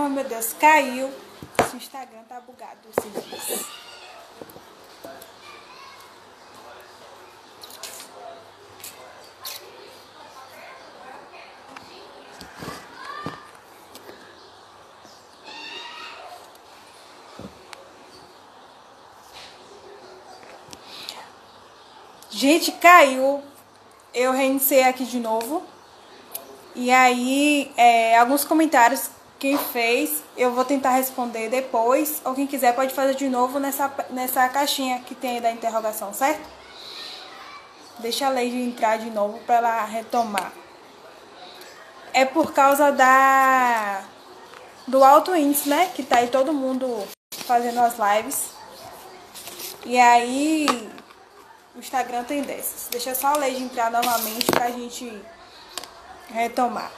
Oh, meu Deus, caiu. Esse Instagram tá bugado esses dias. Gente, caiu. Eu reiniciei aqui de novo. E aí, alguns comentários quem fez, eu vou tentar responder depois. Ou quem quiser pode fazer de novo nessa caixinha que tem aí da interrogação, certo? Deixa a Leide entrar de novo para ela retomar. É por causa do alto índice, né? Que tá aí todo mundo fazendo as lives. E aí, o Instagram tem dessas. Deixa só a Leide entrar novamente pra gente retomar.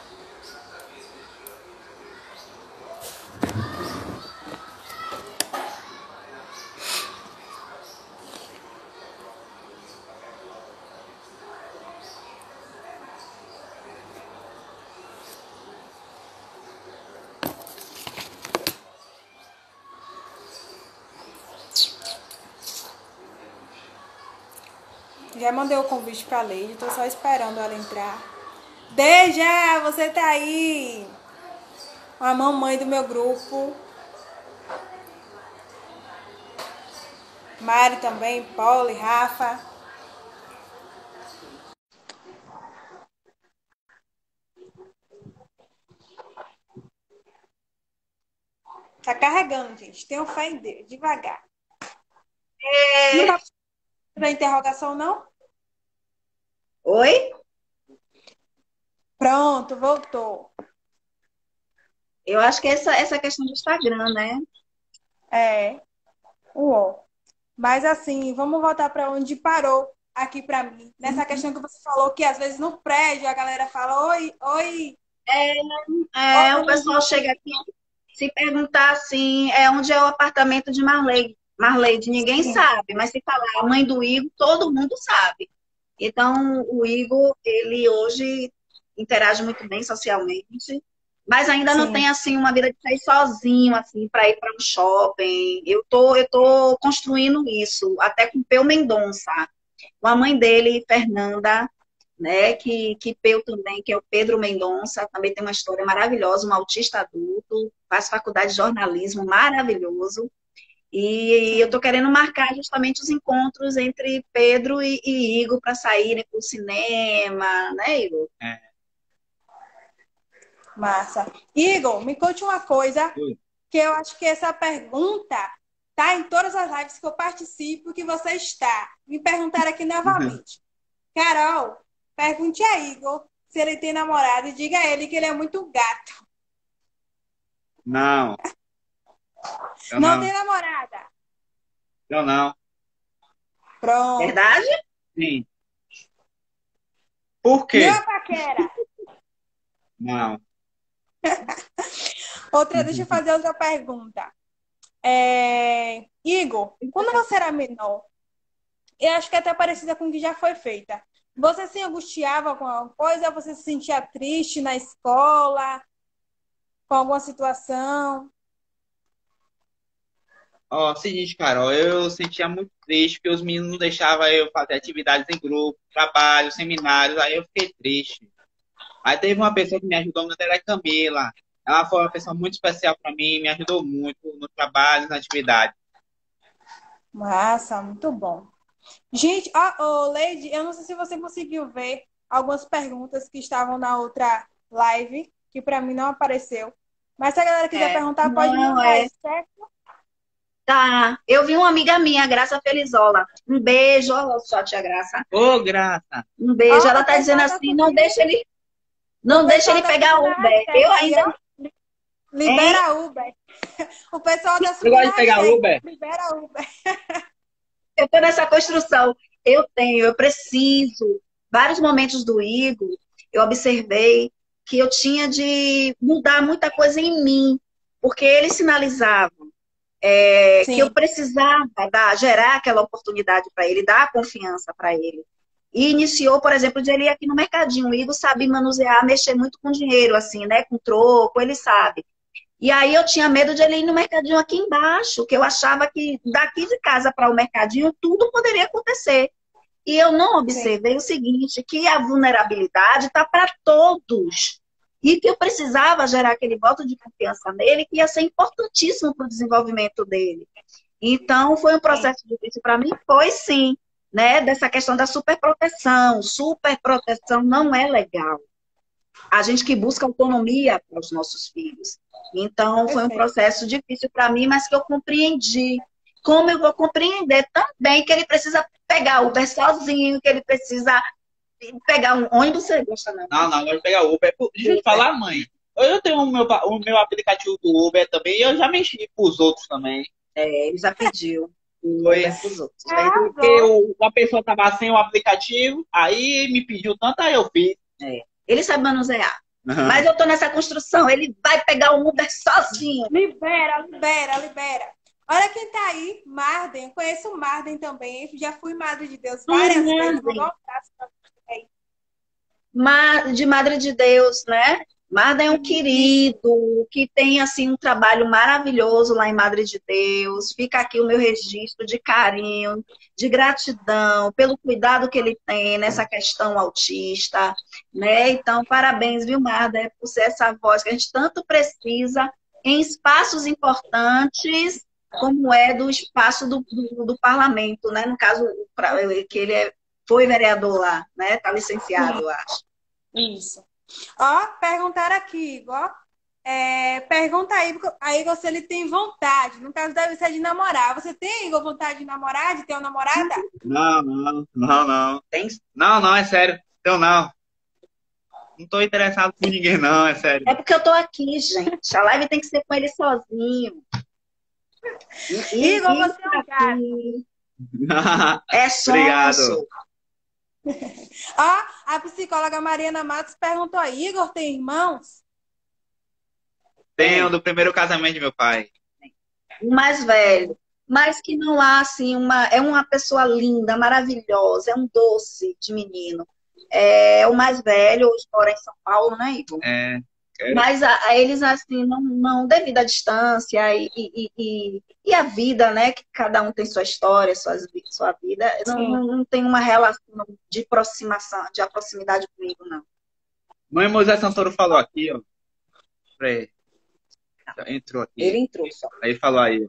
Já mandei o convite pra Leide, tô só esperando ela entrar. Deja, você tá aí? A mamãe do meu grupo. Mari também, Paulo e Rafa. Tá carregando, gente. Tenham fé em Deus, devagar. Não tá pra interrogação, não? Oi? Pronto, voltou. Eu acho que essa questão do Instagram, né? É, uó. Mas assim, vamos voltar para onde parou aqui para mim. Nessa questão que você falou que às vezes no prédio a galera fala oi, oi, O pessoal oi. chega aqui, se perguntar assim, onde é o apartamento de Marleide? Marleide, ninguém Sim, sabe, mas se falar a mãe do Igor, todo mundo sabe. Então, o Igor, ele hoje interage muito bem socialmente, mas ainda não tem sim. assim uma vida de sair sozinho assim para ir para um shopping. Eu tô construindo isso, até com o Peu Mendonça. Com a mãe dele, Fernanda, né, que Peu também, que é o Pedro Mendonça, também tem uma história maravilhosa, um autista adulto, faz faculdade de jornalismo, maravilhoso. E eu estou Sim. querendo marcar justamente os encontros entre Pedro e Igor para saírem para o cinema, né, Igor? Massa. Igor, me conte uma coisa, Oi. que eu acho que essa pergunta tá em todas as lives que eu participo que você está. Me perguntaram aqui novamente. Carol, pergunte a Igor se ele tem namorado e diga a ele que ele é muito gato. Não, eu Não não, tem namorada? eu não. Pronto. Verdade? Sim. Por Não é quê? paquera. Não. Outra, deixa eu fazer outra pergunta. Igor, quando você era menor, eu acho que é até parecida com o que já foi feita. Você se angustiava com alguma coisa? Você se sentia triste na escola, com alguma situação? Ó, seguinte, Carol, eu sentia muito triste porque os meninos não deixavam eu fazer atividades em grupo, trabalho, seminários, aí eu fiquei triste. Aí teve uma pessoa que me ajudou, meu nome era Camila. Ela foi uma pessoa muito especial para mim, me ajudou muito no trabalho, na atividade. Massa, muito bom. Gente, Leide, eu não sei se você conseguiu ver algumas perguntas que estavam na outra live, que para mim não apareceu. Mas se a galera quiser perguntar, pode Não, mandar aí, certo? Tá. Eu vi uma amiga minha, Graça Felizola. Um beijo, olha só, a tia Graça. Ô, Graça! Um Ó, beijo. Ela o tá dizendo pessoal tá assim, não subindo, deixa ele, o não deixa pessoal ele tá pegar subindo a Uber. hashtag Eu aí, ainda, ó. hein? Libera Uber. O pessoal tá Você subindo gosta a de pegar hashtag. Uber? Libera Uber. Eu tô nessa construção. Eu preciso. Vários momentos do Igor, eu observei que eu tinha de mudar muita coisa em mim, porque ele sinalizava que eu Sim, precisava gerar aquela oportunidade para ele, dar confiança para ele. E iniciou, por exemplo, de ele ir aqui no mercadinho. O Igor sabe manusear, mexer muito com dinheiro, assim, né? Com troco, ele sabe. E aí eu tinha medo de ele ir no mercadinho aqui embaixo, que eu achava que daqui de casa para o mercadinho tudo poderia acontecer. E eu não Sim, observei o seguinte, que a vulnerabilidade está para todos. E que eu precisava gerar aquele voto de confiança nele, que ia ser importantíssimo para o desenvolvimento dele. Então, foi um sim. processo difícil para mim? Foi sim, né? Dessa questão da superproteção. Superproteção não é legal. A gente que busca autonomia para os nossos filhos. Então, foi um Perfeito. processo difícil para mim, mas que eu compreendi. Como eu vou compreender também que ele precisa pegar Uber sozinho, que ele precisa pegar um ônibus, você gosta não? Não, não, pode pegar o Uber. Deixa eu te falar, mãe. Eu tenho o meu aplicativo do Uber também e eu já mexi com os outros também. É, ele já pediu o Foi Uber para os outros. porque Arrasou. uma pessoa estava sem o aplicativo, aí me pediu tanto, aí eu fiz. É. Ele sabe manusear. Mas eu estou nessa construção. Ele vai pegar o Uber sozinho. Libera, libera, libera. Olha quem tá aí, Marden. Eu conheço o Marden também. Já fui Madre de Deus várias vezes. Vou dar um abraço pra você aí. De Madre de Deus, né? Marda é um querido que tem assim um trabalho maravilhoso lá em Madre de Deus. Fica aqui o meu registro de carinho, de gratidão pelo cuidado que ele tem nessa questão autista, né? Então, parabéns, viu, Marda, por ser essa voz que a gente tanto precisa em espaços importantes, como é do espaço do parlamento, né? No caso, que ele foi vereador lá, né? Está licenciado, eu acho. Isso. Ó, perguntaram aqui, Igor. Ó. Pergunta aí, Igor, se ele tem vontade. No caso, deve ser de namorar. Você tem, Igor, vontade de namorar, de ter uma namorada? Não, não, não, não. Não, não, é sério. Eu não. Não tô interessado por ninguém, não, é sério. É porque eu tô aqui, gente. A live tem que ser com ele sozinho. Igor, Isso você é um gato. aqui é Obrigado. sonso. Ó, a psicóloga Mariana Matos perguntou aí, Igor tem irmãos? Tenho do primeiro casamento de meu pai. O mais velho. Mas que não há, assim, é uma pessoa linda, maravilhosa, é um doce de menino. É o mais velho, hoje mora em São Paulo, né, Igor? É, Mas a eles, assim, não devido à distância e a vida, né? Que cada um tem sua história, sua vida, Sim. não tem uma relação de aproximação, de proximidade comigo, não. mãe Moisés Santoro falou aqui, ó. Peraí, entrou Ele aqui. entrou só. Aí falou aí.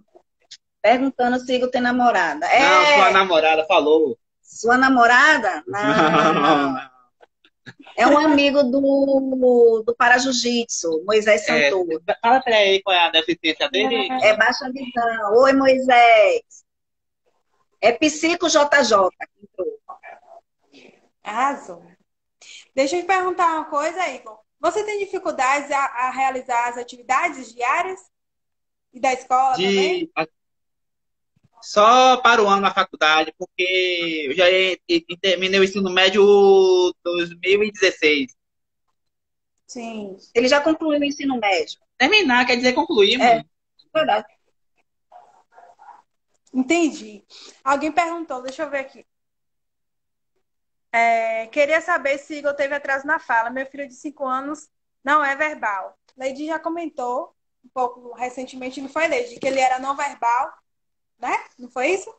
Perguntando se Igor tem namorada. Não, sua namorada falou. Sua namorada? Não, Não. não. É um amigo do Para Jiu-Jitsu, Moisés Santoro. Fala pra aí qual é a deficiência dele. É baixa visão. Oi, Moisés. É Psico JJ que entrou. Arrasou. Deixa eu te perguntar uma coisa, Igor. Você tem dificuldades a realizar as atividades diárias? E da escola também? Só para o ano na faculdade, porque eu já terminei o ensino médio 2016. Sim. Ele já concluiu o ensino médio. Terminar quer dizer concluir, mano. Verdade. Entendi. Alguém perguntou, deixa eu ver aqui. Queria saber se Igor teve atraso na fala. Meu filho de 5 anos não é verbal. Lady já comentou um pouco recentemente, não foi, Lady? Que ele era não verbal, né? Não foi isso?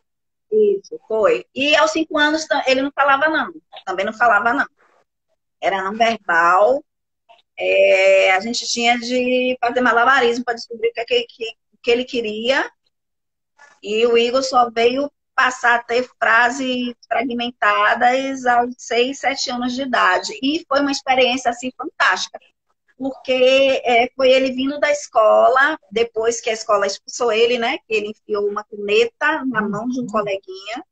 Isso, foi. E aos 5 anos ele não falava, não. Também não falava, não. Era não verbal. A gente tinha de fazer malabarismo para descobrir o que ele queria. E o Igor só veio passar a ter frases fragmentadas aos 6, 7 anos de idade. E foi uma experiência assim fantástica. Porque foi ele vindo da escola, depois que a escola expulsou ele, né? Que ele enfiou uma caneta na mão de um coleguinha,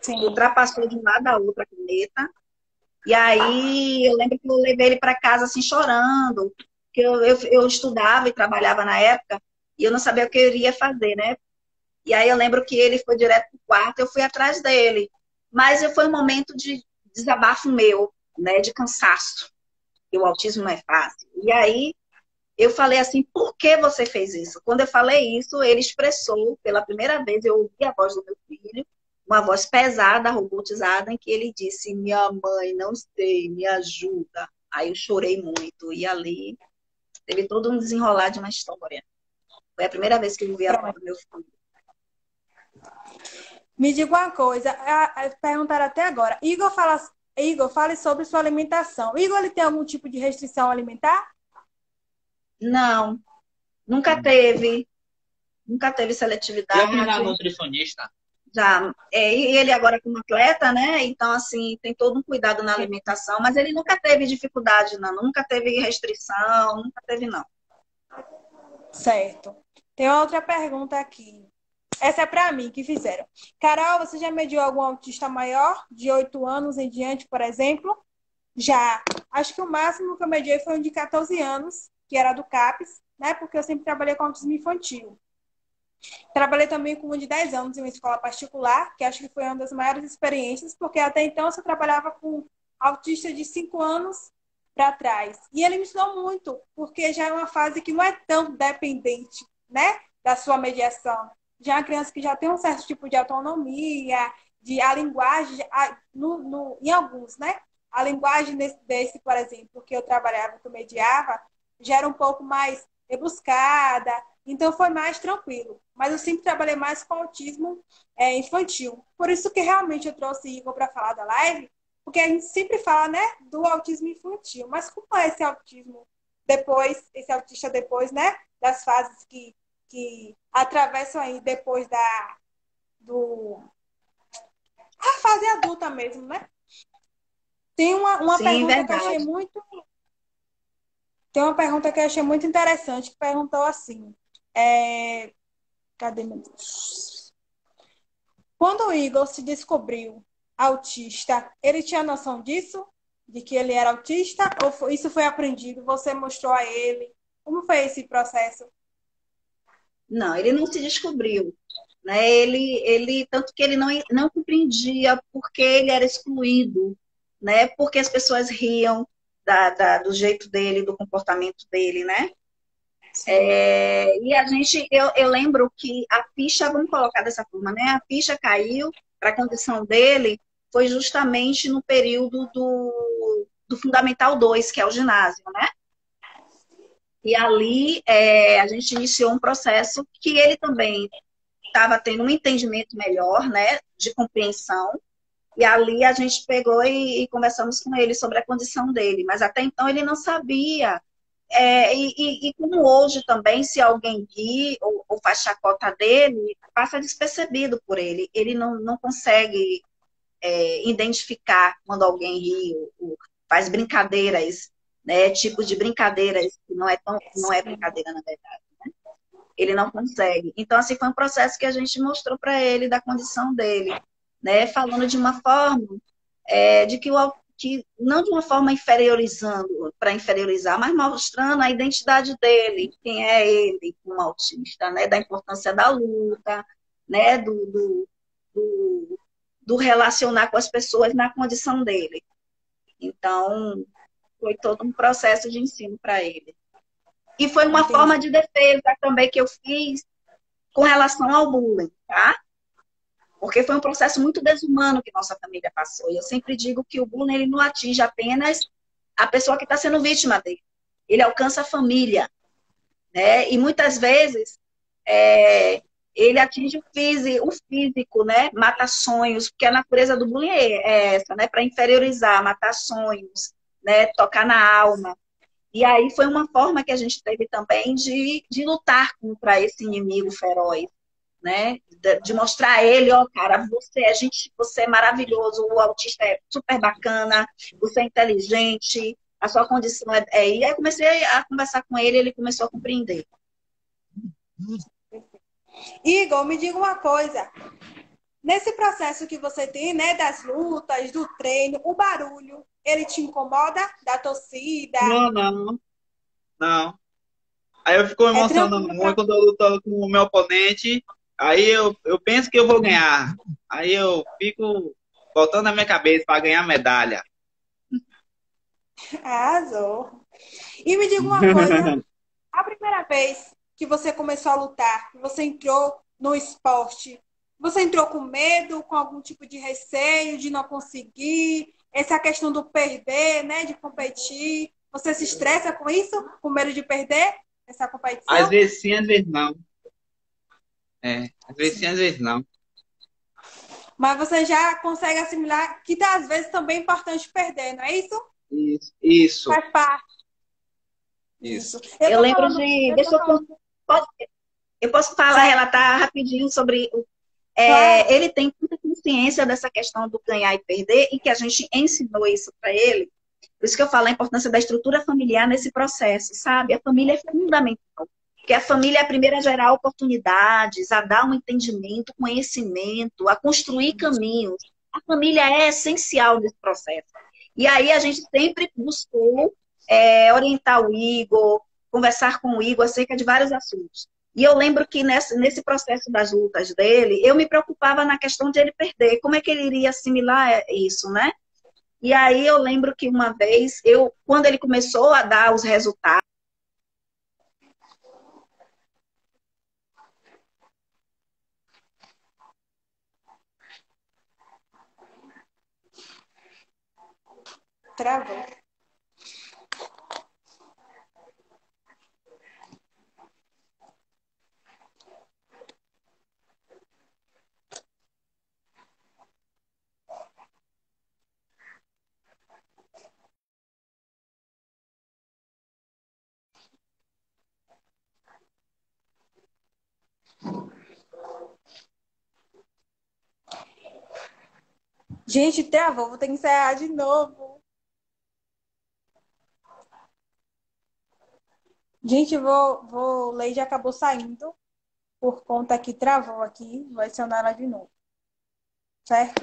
Sim. ultrapassou de um lado a outra a caneta. E aí eu lembro que eu levei ele para casa assim chorando, porque eu estudava e trabalhava na época e eu não sabia o que eu iria fazer, né? E aí eu lembro que ele foi direto pro quarto, eu fui atrás dele. Mas foi um momento de desabafo meu, né? De cansaço. E o autismo não é fácil. E aí eu falei assim, por que você fez isso? Quando eu falei isso, ele expressou, pela primeira vez, eu ouvi a voz do meu filho, uma voz pesada, robotizada, em que ele disse, minha mãe, não sei, me ajuda. Aí eu chorei muito. E ali Teve todo um desenrolar de uma história. Foi a primeira vez que eu vi a avó Pronto. do meu filho. Me diga uma coisa, perguntaram até agora. Igor, fale sobre sua alimentação. Igor, ele tem algum tipo de restrição alimentar? Não, nunca teve. Nunca teve Já fui na seletividade. nutricionista. Já, e ele agora como atleta, né? Então, assim, tem todo um cuidado na alimentação, mas ele nunca teve dificuldade, não. Nunca teve restrição, nunca teve, não. Certo. Tem outra pergunta aqui. Essa é para mim, que fizeram. Carol, você já mediu algum autista maior, de 8 anos em diante, por exemplo? Já. Acho que o máximo que eu medi foi um de 14 anos, que era do CAPES, né? Porque eu sempre trabalhei com autismo infantil. Trabalhei também com um de 10 anos em uma escola particular, que acho que foi uma das maiores experiências, porque até então eu só trabalhava com autista de 5 anos para trás. E ele me ensinou muito, porque já é uma fase que não é tão dependente, né, da sua mediação. Já é uma criança que já tem um certo tipo de autonomia, de a linguagem, em alguns, né? A linguagem desse, por exemplo, que eu trabalhava, que eu mediava, já era um pouco mais rebuscada, então foi mais tranquilo. Mas eu sempre trabalhei mais com autismo infantil. Por isso que realmente eu trouxe Igor para falar da live, porque a gente sempre fala, né, do autismo infantil. Mas como é esse autismo depois, esse autista depois, né, das fases que atravessam aí depois do a fase adulta mesmo, né? Tem uma Sim, pergunta que eu achei verdade. muito Tem uma pergunta que eu achei muito interessante, que perguntou assim, cadê meu Deus? Quando o Igor se descobriu autista, ele tinha noção disso? De que ele era autista? Ou isso foi aprendido? Você mostrou a ele? Como foi esse processo? Não, ele não se descobriu, né? Tanto que ele não compreendia porque ele era excluído, né? Porque as pessoas riam do jeito dele, do comportamento dele, né? E eu lembro que a ficha, vamos colocar dessa forma, né? A ficha caiu para a condição dele, foi justamente no período do Fundamental 2, que é o ginásio, né? E ali a gente iniciou um processo que ele também estava tendo um entendimento melhor, né, de compreensão, e ali a gente pegou e conversamos com ele sobre a condição dele, mas até então ele não sabia. E como hoje também, se alguém ri ou faz chacota dele, passa despercebido por ele. Ele não consegue identificar quando alguém ri ou faz brincadeiras, né, tipos de brincadeiras que não é brincadeira, na verdade. Ele não consegue. Então, assim, foi um processo que a gente mostrou para ele da condição dele, né? Falando de uma forma de que não de uma forma inferiorizando, para inferiorizar, mas mostrando a identidade dele, quem é ele como autista, né? Da importância da luta, né? Do relacionar com as pessoas na condição dele. Então, foi todo um processo de ensino para ele. E foi uma forma Entendi. de defesa também que eu fiz com relação ao bullying, tá? Porque foi um processo muito desumano que nossa família passou. E eu sempre digo que o bullying ele não atinge apenas a pessoa que está sendo vítima dele. Ele alcança a família, né? E muitas vezes ele atinge o físico, né? Mata sonhos, porque a natureza do bullying é essa, né? Para inferiorizar, matar sonhos, né? Tocar na alma. E aí foi uma forma que a gente teve também de lutar contra esse inimigo feroz, né? De mostrar a ele, ó, cara, você é maravilhoso, o autista é super bacana, você é inteligente, a sua condição E aí eu comecei a conversar com ele, ele começou a compreender. Igor, me diga uma coisa. Nesse processo que você tem, né, das lutas, do treino, o barulho, ele te incomoda? Da torcida? Não, não, não. Aí eu fico É emocionando tranquilo muito quando eu luto com o meu oponente. Aí eu penso que eu vou ganhar. Aí eu fico botando na minha cabeça para ganhar medalha. Arrasou. E me diga uma coisa, a primeira vez que você começou a lutar, que você entrou no esporte, você entrou com medo, com algum tipo de receio de não conseguir, essa questão do perder, né, de competir. Você se estressa com isso? Com medo de perder essa Às competição? vezes sim, às vezes não. Às vezes sim, Sim. às vezes não. Mas você já consegue assimilar que às vezes também é importante perder, não é isso? Isso, isso, Faz parte isso. disso. Eu Eu tô lembro falando, de. eu tô Deixa eu, falando, posso, eu posso falar, certo, relatar rapidinho sobre. claro. Ele tem muita consciência dessa questão do ganhar e perder, e que a gente ensinou isso para ele. Por isso que eu falo a importância da estrutura familiar nesse processo, sabe? A família é fundamental. Porque a família é a primeira a gerar oportunidades, a dar um entendimento, conhecimento, a construir caminhos. A família é essencial nesse processo. E aí a gente sempre buscou orientar o Igor, conversar com o Igor acerca de vários assuntos. E eu lembro que nesse processo das lutas dele, eu me preocupava na questão de ele perder. Como é que ele iria assimilar isso, né? E aí eu lembro que uma vez, quando ele começou a dar os resultados, Travou. Gente, travou, vou ter que ensaiar de novo. Gente, o Lei já acabou saindo por conta que travou aqui. Vou adicionar ela de novo, certo?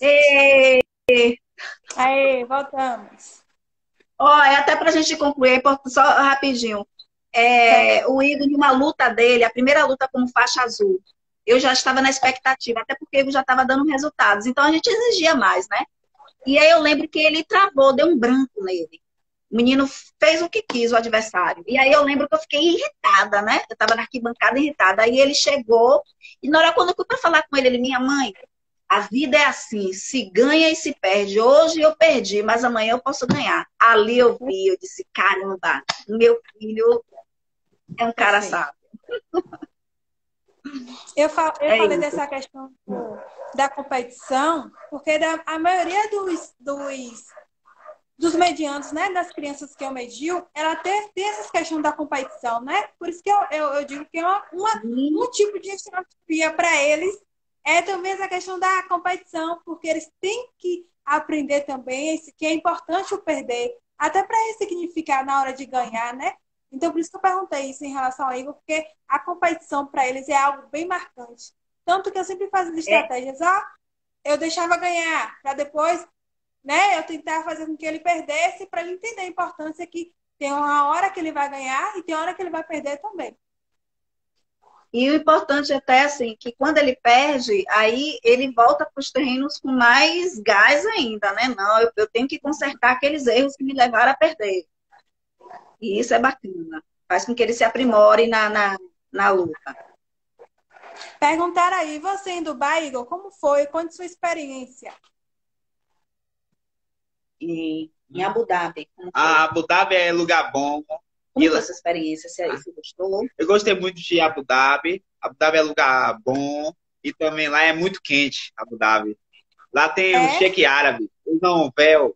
e, Aí, voltamos. até para a gente concluir, só rapidinho, Certo. o Igor, em uma luta dele, a primeira luta como faixa azul, eu já estava na expectativa, até porque o Igor já estava dando resultados, então a gente exigia mais, né? E aí eu lembro que ele travou, deu um branco nele. O menino fez o que quis, o adversário. E aí eu lembro que eu fiquei irritada, né? Eu estava na arquibancada irritada. Aí ele chegou, e na hora quando eu fui para falar com ele, minha mãe, a vida é assim, se ganha e se perde. Hoje eu perdi, mas amanhã eu posso ganhar. Ali eu vi, eu disse, caramba, meu filho é um cara Perfeito. sábio. Eu É falei isso. dessa questão da competição, porque a maioria dos medianos, né, das crianças que eu medio, ela tem essa questão da competição, né? Por isso que eu digo que é um tipo de estratégia para eles é também essa questão da competição, porque eles têm que aprender também que é importante o perder, até para ressignificar na hora de ganhar, né? Então, por isso que eu perguntei isso em relação ao Igor, porque a competição para eles é algo bem marcante. Tanto que eu sempre fazia É, estratégias, eu deixava ganhar, para depois, né, eu tentava fazer com que ele perdesse, para ele entender a importância que tem uma hora que ele vai ganhar e tem uma hora que ele vai perder também. e o importante é até assim, que quando ele perde, aí ele volta para os terrenos com mais gás ainda, né? Não, eu tenho que consertar aqueles erros que me levaram a perder. E isso é bacana. Faz com que ele se aprimore na luta. Perguntaram aí, você em Dubai, Igor, como foi? Conte sua experiência. Em Abu Dhabi, A Abu Dhabi é lugar bom. como foi essa experiência? Você gostou? Eu gostei muito de Abu Dhabi. Abu Dhabi é lugar bom. E também lá é muito quente, Abu Dhabi. Lá tem o É? cheque árabe, usam véu.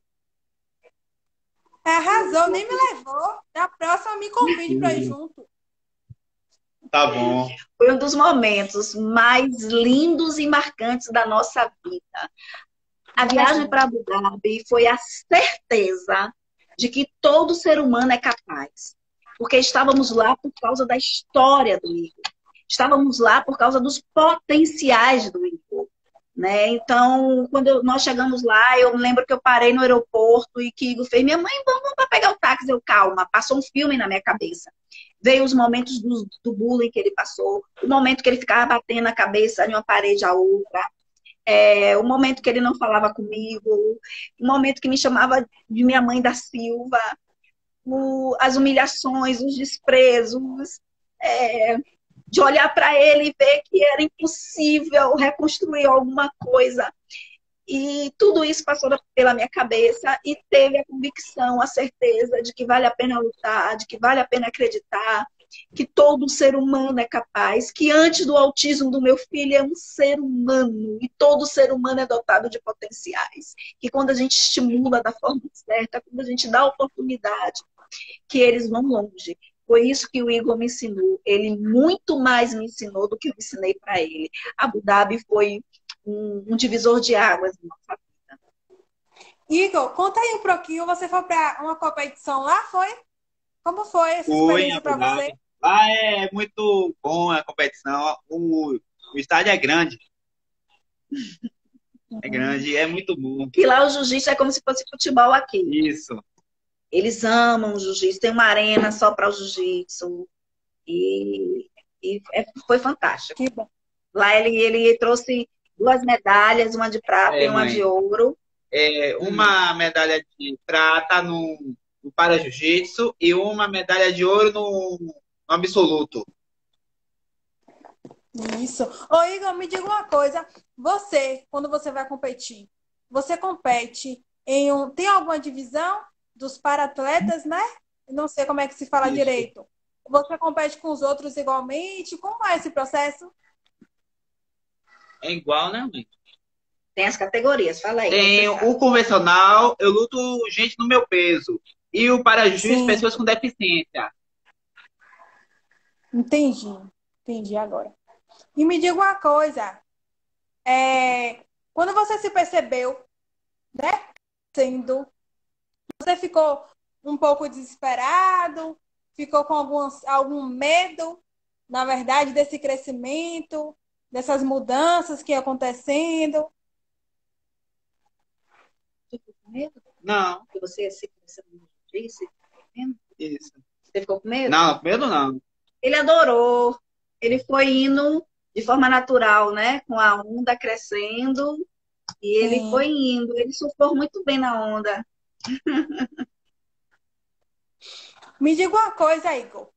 Arrasou, nem me levou. Da próxima me convide para ir junto. Tá bom. Foi um dos momentos mais lindos e marcantes da nossa vida. A viagem para Abu Dhabi foi a certeza de que todo ser humano é capaz. Porque estávamos lá por causa da história do Igor. Estávamos lá por causa dos potenciais do Igor. Né? Então, quando nós chegamos lá, eu lembro que eu parei no aeroporto e que Igor fez, minha mãe, vamos para pegar o táxi. Eu, calma, passou um filme na minha cabeça. Veio os momentos do bullying que ele passou, o momento que ele ficava batendo a cabeça de uma parede à outra, o momento que ele não falava comigo, o momento que me chamava de minha mãe da Silva, as humilhações, os desprezos. de olhar para ele e ver que era impossível reconstruir alguma coisa. E tudo isso passou pela minha cabeça e teve a convicção, a certeza de que vale a pena lutar, de que vale a pena acreditar, que todo ser humano é capaz, que antes do autismo do meu filho é um ser humano e todo ser humano é dotado de potenciais. Que quando a gente estimula da forma certa, quando a gente dá oportunidade, que eles vão longe. Foi isso que o Igor me ensinou. Ele muito mais me ensinou do que eu ensinei para ele. Abu Dhabi foi um divisor de águas na nossa vida. Igor, conta aí um pouquinho. Você foi para uma competição lá, foi? Como foi essa Fui em experiência Abu para você? Dhabi. Lá é muito bom a competição. O estádio é grande. É grande, é muito bom. E lá o jiu-jitsu é como se fosse futebol aqui. Isso. Eles amam o jiu-jitsu, tem uma arena só para o jiu-jitsu. Foi fantástico. Que bom. Lá ele trouxe 2 medalhas, uma de prata e uma mãe. de ouro. Uma medalha de prata no para-jiu-jitsu e uma medalha de ouro no absoluto. Isso. Ô, Igor, me diga uma coisa. Você, quando você vai competir, você compete em um... Tem alguma divisão dos para-atletas, né? Não sei como é que se fala Isso. direito. Você compete com os outros igualmente? Como é esse processo? É igual, né, mãe? Tem as categorias, fala aí. Tem o convencional, eu luto gente no meu peso. E o para-jiu-jitsu, Sim. pessoas com deficiência. Entendi agora. E me diga uma coisa. Quando você se percebeu, né, você ficou um pouco desesperado, ficou com algum medo, na verdade, desse crescimento, dessas mudanças que iam acontecendo? Ficou com medo? Não. Que você disse? Isso. Você ficou com medo? Não, com medo não. Ele adorou. Ele foi indo de forma natural, né? Com a onda crescendo. E ele Sim. foi indo. Ele surfou muito bem na onda. Me diga uma coisa, Igor.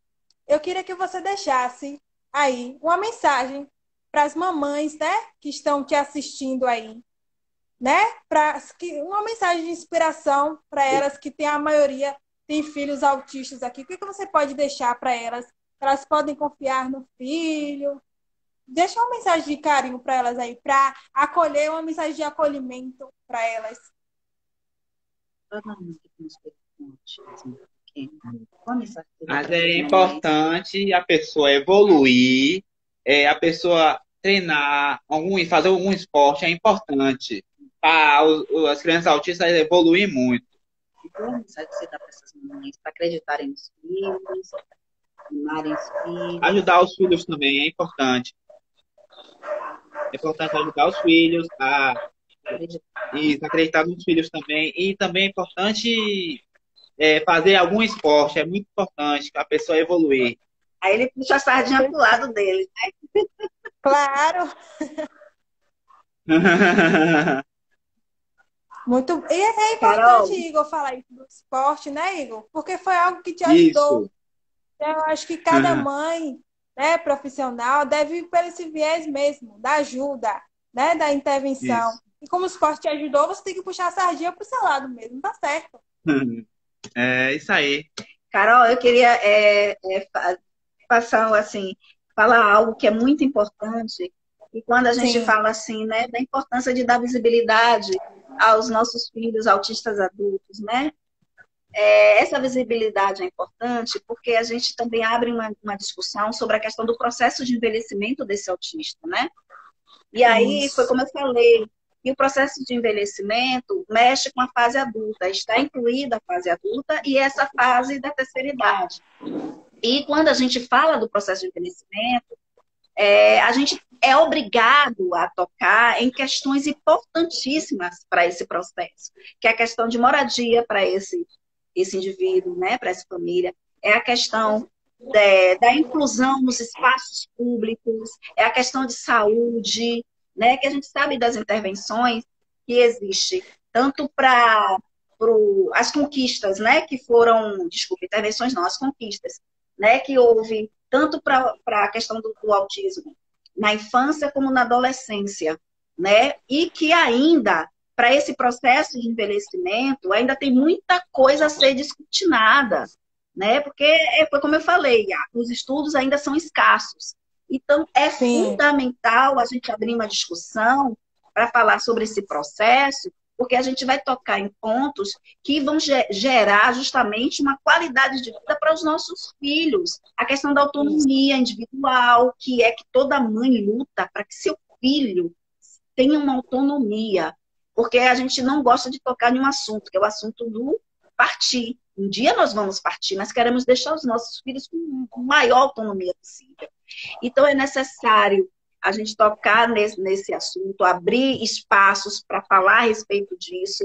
Eu queria que você deixasse aí uma mensagem para as mamães, né, que estão te assistindo aí, né? Uma mensagem de inspiração para elas que tem a maioria tem filhos autistas aqui. O que você pode deixar para elas? Elas podem confiar no filho. Deixa uma mensagem de carinho para elas aí, para acolher, uma mensagem de acolhimento para elas. Mas é importante a pessoa evoluir, a pessoa treinar, fazer algum esporte é importante para as crianças autistas evoluir muito. E qual a mensagem que você dá para essas mães para acreditarem nos filhos, amarem os filhos? Ajudar os filhos também é importante. É importante ajudar os filhos a acreditar nos filhos também. E também é importante fazer algum esporte. É muito importante para a pessoa evoluir. Aí ele puxa a sardinha pro lado dele, né? Claro. Muito. E é importante, Carol, Igor, falar isso do esporte, né, Igor? Porque foi algo que te ajudou. Isso. Eu acho que cada mãe, né, profissional, deve ir por esse viés mesmo, da ajuda, né, da intervenção. Isso. E como o esporte te ajudou, você tem que puxar a sardinha pro seu lado mesmo, tá certo? É isso aí. Carol, eu queria passar assim, falar algo que é muito importante. E quando a gente Sim. fala assim, né, da importância de dar visibilidade aos nossos filhos autistas adultos, né? Essa visibilidade é importante porque a gente também abre uma discussão sobre a questão do processo de envelhecimento desse autista, né? E aí, Isso. foi como eu falei, e o processo de envelhecimento mexe com a fase adulta, está incluída a fase adulta e essa fase da terceira idade. E quando a gente fala do processo de envelhecimento, a gente é obrigado a tocar em questões importantíssimas para esse processo, que é a questão de moradia para esse indivíduo, né, para essa família, é a questão da inclusão nos espaços públicos, é a questão de saúde, né, que a gente sabe das intervenções que existe, tanto para as conquistas, né, que foram, desculpa, intervenções não, as conquistas, né, que houve tanto para a questão do autismo na infância como na adolescência, né? E que ainda, para esse processo de envelhecimento, ainda tem muita coisa a ser discutinada, né? Porque, foi como eu falei, os estudos ainda são escassos. Então, é Sim. fundamental a gente abrir uma discussão para falar sobre esse processo, porque a gente vai tocar em pontos que vão gerar justamente uma qualidade de vida para os nossos filhos. A questão da autonomia individual, que é que toda mãe luta para que seu filho tenha uma autonomia. Porque a gente não gosta de tocar em um assunto, que é o assunto do partir. Um dia nós vamos partir, mas queremos deixar os nossos filhos com a maior autonomia possível. Então, é necessário a gente tocar nesse assunto, abrir espaços para falar a respeito disso,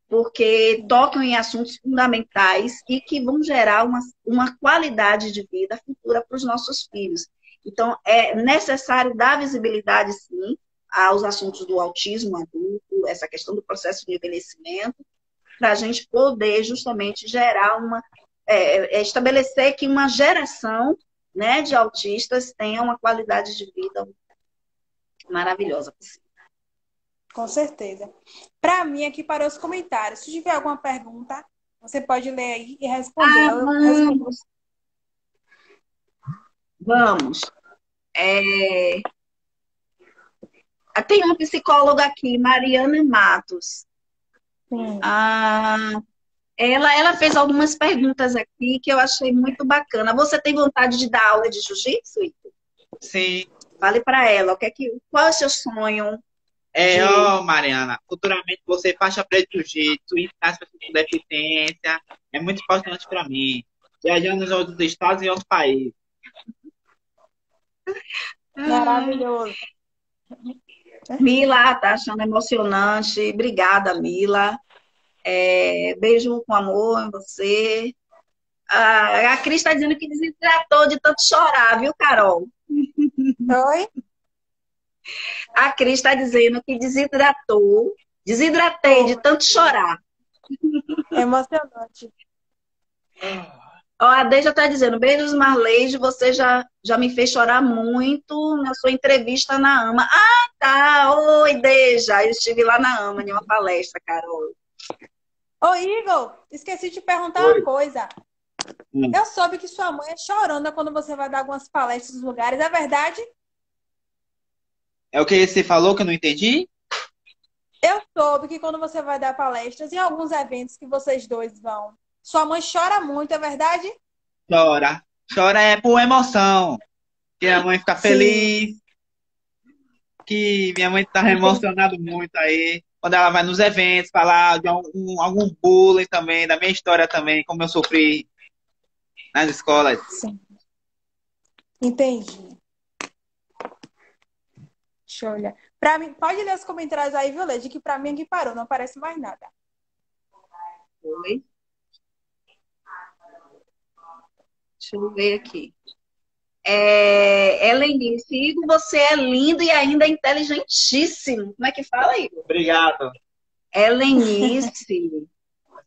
porque tocam em assuntos fundamentais e que vão gerar uma qualidade de vida futura para os nossos filhos. Então, é necessário dar visibilidade, sim, aos assuntos do autismo adulto, essa questão do processo de envelhecimento, para a gente poder justamente gerar estabelecer que uma geração, né, de autistas tenha uma qualidade de vida maravilhosa possível. Com certeza. Para mim, aqui para os comentários, se tiver alguma pergunta, você pode ler aí e responder. Vamos. Tem uma psicóloga aqui, Mariana Matos. Sim. Ela fez algumas perguntas aqui que eu achei muito bacana. Você tem vontade de dar aula de jiu-jitsu, Ito? Sim. Fale para ela, qual é o seu sonho? Mariana, futuramente você faixa preta de jiu-jitsu, ensinar as pessoas com deficiência, é muito importante para mim. Viajando em outros estados e outros países. Maravilhoso. Mila, tá achando emocionante. Obrigada, Mila. Beijo com amor em você. A Cris está dizendo que desidratou de tanto chorar, viu, Carol? Oi? A Cris está dizendo que desidratei de tanto chorar. Emocionante. A Deja está dizendo, beijos, Marleide, você já me fez chorar muito na sua entrevista na AMA. Ah, tá, oi, Deja, eu estive lá na AMA, em uma palestra, Carol. Ô, Igor, esqueci de te perguntar uma coisa. Eu soube que sua mãe é chorona quando você vai dar algumas palestras nos lugares, é verdade? É o que você falou que eu não entendi? Eu soube que quando você vai dar palestras em alguns eventos que vocês dois vão, sua mãe chora muito, é verdade? Chora. Chora é por emoção. Que a mãe fica feliz. Que minha mãe tá emocionada muito aí. Quando ela vai nos eventos, falar de algum bullying também, da minha história também, como eu sofri nas escolas. Sim. Entendi. Deixa eu olhar. Pra mim, pode ler os comentários aí, viu, Leide? Que pra mim aqui parou, não aparece mais nada. Oi. Deixa eu ver aqui. Helenice, Igor, você é lindo e ainda inteligentíssimo. Como é que fala, Igor? Obrigado. Helenice.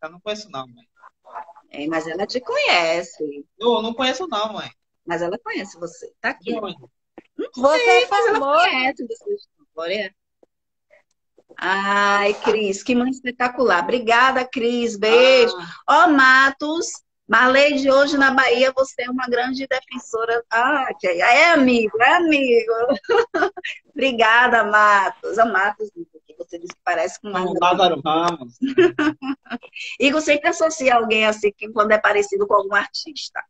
Eu não conheço não, mãe. Mas ela te conhece. Eu não conheço não, mãe. Mas ela conhece você. Tá aqui. Você é famoso. Conhece. Ai, Cris, que mãe espetacular. Obrigada, Cris. Beijo. Matos. Marleide, hoje na Bahia você é uma grande defensora. É amigo. Obrigada, Matos. Matos, que você disse que parece com Lázaro Ramos. Igor sempre associa alguém assim, quando é parecido com algum artista.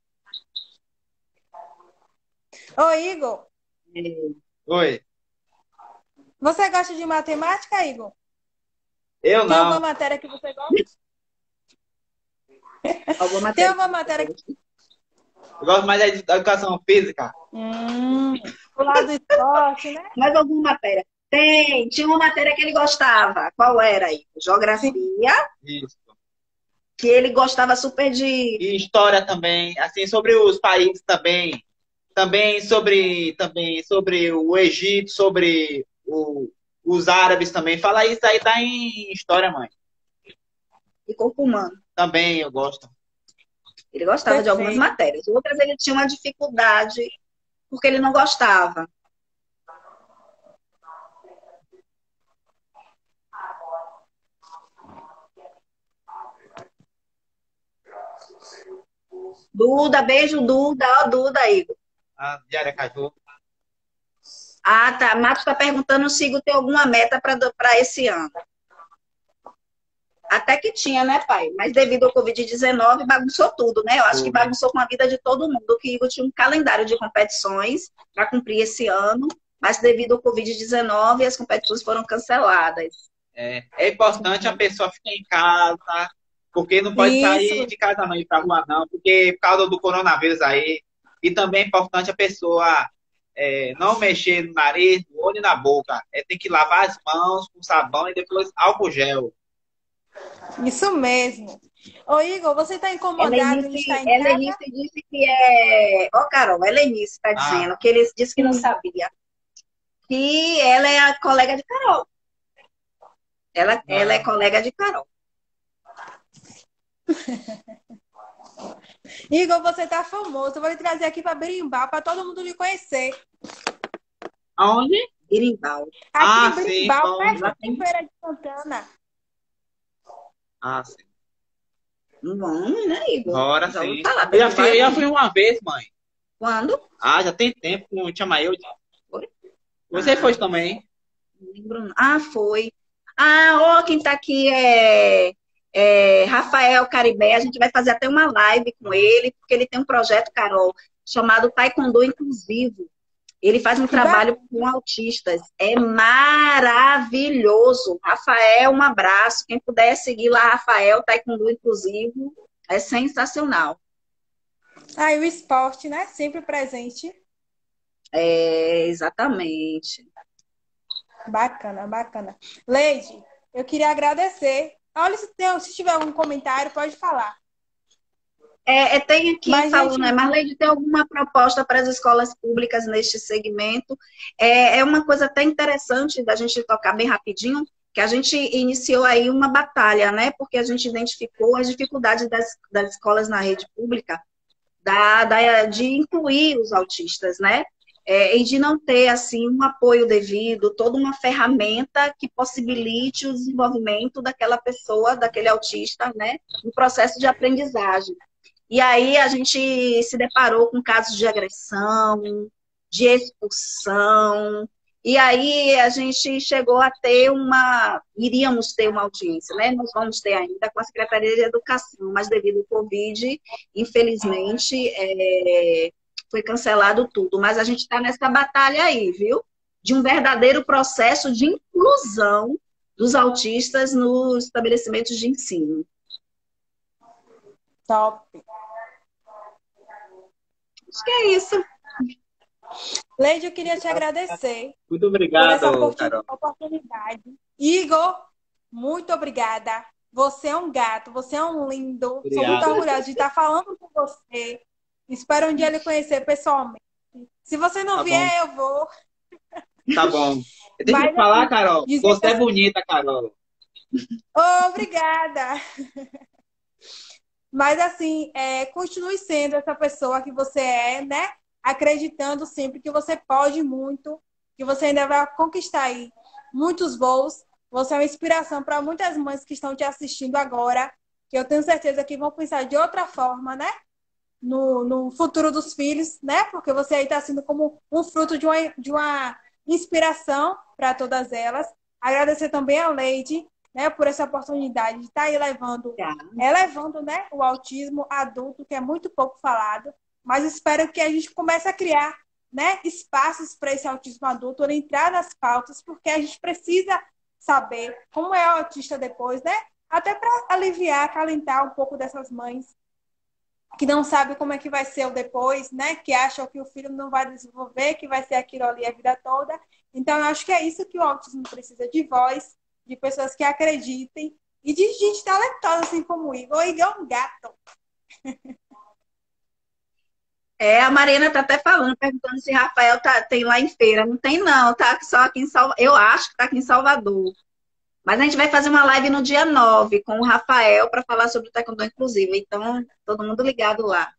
Ô, Igor. Oi. Você gosta de matemática, Igor? Eu não. Tem alguma matéria que você gosta? Tem alguma matéria que... Eu gosto mais da educação física. O lado do esporte, né? Mais alguma matéria? Tinha uma matéria que ele gostava. Qual era aí? Geografia. Isso. Que ele gostava super de... E história também, assim, sobre os países também. Também sobre o Egito, sobre os árabes também. Fala isso aí, tá em história, mãe. E corpo humano. Também eu gosto. Ele gostava de algumas Perfeito. matérias. Outras ele tinha uma dificuldade porque ele não gostava. Duda, beijo, Duda. Ó, Duda, Igor. A de Aracaju. Ah, tá. Matos está perguntando se Igor tem alguma meta para esse ano. Até que tinha, né, pai? Mas devido ao Covid-19, bagunçou tudo, né? Eu acho que bagunçou com a vida de todo mundo. Que Igor tinha um calendário de competições para cumprir esse ano, mas devido ao Covid-19, as competições foram canceladas. É importante a pessoa ficar em casa, porque não pode sair Isso, de casa não, ir pra rua não, porque por causa do coronavírus aí. E também é importante a pessoa não mexer no nariz, no olho e na boca. Tem que lavar as mãos com sabão e depois álcool gel. isso mesmo. Ô, Igor, você está incomodado em estar em casa? Helenice disse que é. Ó, Carol, a Helenice está Ah, dizendo que ele disse que não Sim. sabia. Que ela é a colega de Carol. Ela é não. colega de Carol. Igor, você tá famoso. Eu vou lhe trazer aqui para Berimbau, para todo mundo lhe conhecer. Aonde? Irimbal. Aqui em Sim, Berimbau, vamos. perto de Feira de Santana. Sim. Vamos, né, Igor? Bora, Já ouvi sim. falar. Eu já fui uma vez, mãe. Quando? Já tem tempo, não chama eu. Foi? Você foi também. Não lembro, não. Ah, foi. Ah, ó, quem tá aqui é Rafael Caribé. A gente vai fazer até uma live com ele, porque ele tem um projeto, Carol, chamado Taekwondo Inclusivo. Ele faz um Que bacana. trabalho com autistas. É maravilhoso. Rafael, um abraço. Quem puder seguir lá, Rafael, Taekwondo Inclusivo, é sensacional. E o esporte, né? Sempre presente. É, exatamente. Bacana, bacana. Leide, eu queria agradecer. Olha, se tiver algum comentário, pode falar. Tem aqui Mas, falando, gente, né? Marlene, tem alguma proposta para as escolas públicas neste segmento? É uma coisa até interessante da gente tocar bem rapidinho, que a gente iniciou aí uma batalha, né? Porque a gente identificou as dificuldades das escolas na rede pública de incluir os autistas, né? E de não ter, assim, um apoio devido, toda uma ferramenta que possibilite o desenvolvimento daquela pessoa, daquele autista, né? No processo de aprendizagem. E aí a gente se deparou com casos de agressão, de expulsão, e aí a gente chegou a iríamos ter uma audiência, né? Nós vamos ter ainda com a Secretaria de Educação, mas devido ao Covid, infelizmente, foi cancelado tudo. Mas a gente está nessa batalha aí, viu? De um verdadeiro processo de inclusão dos autistas nos estabelecimentos de ensino. top. Acho que é isso. Leide, eu queria te agradecer Muito por essa obrigado, Carol. oportunidade. Igor, muito obrigada. Você é um gato, você é um lindo. Sou muito Obrigado. orgulhosa de estar falando com você. Espero um dia lhe conhecer pessoalmente. Se você não Tá bom, vier, eu vou. tá bom. Deixa eu Mas, falar, assim, Carol. dizer Você que é bonita, Carol. Obrigada. Mas assim, continue sendo essa pessoa que você é, né? Acreditando sempre que você pode muito, que você ainda vai conquistar aí muitos voos. Você é uma inspiração para muitas mães que estão te assistindo agora, que eu tenho certeza que vão pensar de outra forma, né? No futuro dos filhos, né? Porque você aí está sendo como um fruto de uma inspiração para todas elas. Agradecer também a Leide, né, por essa oportunidade de estar aí elevando, né, o autismo adulto, que é muito pouco falado, mas espero que a gente comece a criar, né, espaços para esse autismo adulto entrar nas pautas, porque a gente precisa saber como é o autista depois, né? Até para aliviar, acalentar um pouco dessas mães que não sabem como é que vai ser o depois, né? Que acham que o filho não vai desenvolver, que vai ser aquilo ali a vida toda. Então, eu acho que é isso que o autismo precisa, de voz, de pessoas que acreditem e de gente talentosa, assim como o Igor. O Igor é um gato. A Marina tá até falando, perguntando se Rafael tem lá em feira. Não tem, não, tá só aqui em Salvador. Eu acho que tá aqui em Salvador. Mas a gente vai fazer uma live no dia 9 com o Rafael para falar sobre o Taekwondo inclusivo. Então, todo mundo ligado lá.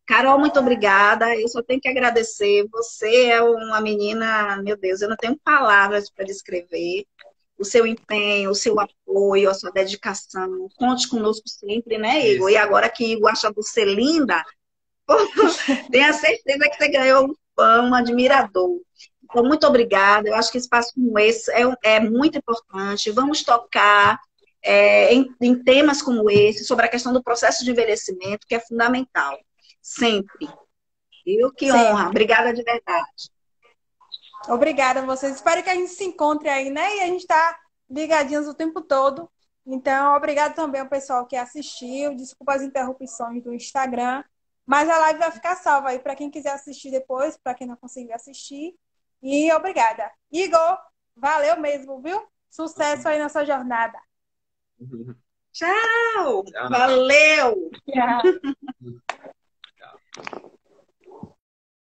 Carol, muito obrigada. Eu só tenho que agradecer. Você é uma menina, meu Deus, eu não tenho palavras para descrever. O seu empenho, o seu apoio, a sua dedicação. Conte conosco sempre, né, Igor? Isso. E agora que Igor acha você linda, tenha certeza que você ganhou um fã, um admirador. Então, muito obrigada. Eu acho que espaço como esse é muito importante. Vamos tocar em temas como esse, sobre a questão do processo de envelhecimento, que é fundamental. Sempre. Eu que honra. Sempre. Obrigada de verdade. Obrigada a vocês. Espero que a gente se encontre aí, né? E a gente tá ligadinhos o tempo todo. Então, obrigado também ao pessoal que assistiu. Desculpa as interrupções do Instagram. Mas a live vai ficar salva aí para quem quiser assistir depois, para quem não conseguiu assistir. E obrigada. Igor, valeu mesmo, viu? Sucesso aí nessa jornada. Tchau. Tchau. Valeu. Tchau. Tchau.